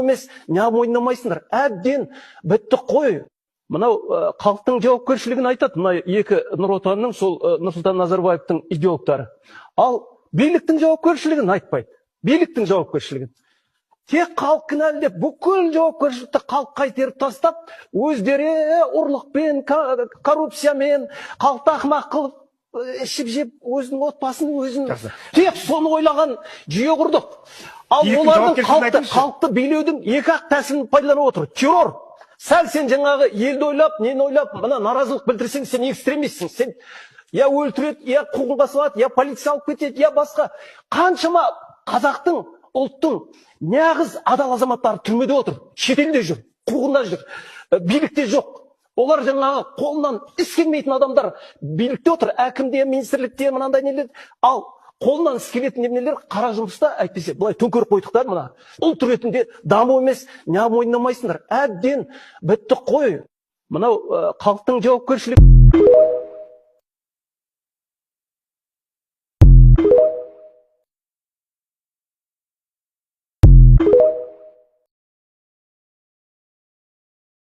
емес, не мойындамайсыңдар. Әбден бітті қой. Мынау халықтың жауапкершілігін айтады, мына екі Нұр Отанның, сол Нұрсұлтан Назарбаевтың идеологтары. Ал биліктің жауапкершілігін айтпайды. Биліктің жауапкершілігін. Тек халық кінәлі деп, бүкіл жауапкершілікті халыққа қайтеріп тастап, өздері ұрлықпен, коррупциямен, халықты ақымақ қылып, ішіп-жеп, өзінің отбасын, өзін тек соны ойлаған жүйе құрдық. Ал олардың халықты билеудің екі-ақ тәсілін пайдаланып отыр. Террор. Сәл сен жаңағы елді ойлап, нені ойлап, мына наразылық білдірсең, сен экстремистсің. Сен я өлтіреді, я қуғынға салады, я полиция алып кетеді, я басқа. Қаншама қазақтың, ұлттың нағыз адал азаматтары түрмеде отыр. Шетелде жүр, қуғында жүр, билікте жоқ. Олар жаңағы қолынан іс келмейтін адамдар билікте отыр. Әкімде, министрлікте, мынандай нелер. Ал қолынан іс келетін немелер қара жұмыста, әйтпесе былай төңкеріп қойдықтар мына. Ұлт ретінде даму емес, не мойындамайсыңдар. Әбден бітті қой. Мынау халықтың жауапкершілігі.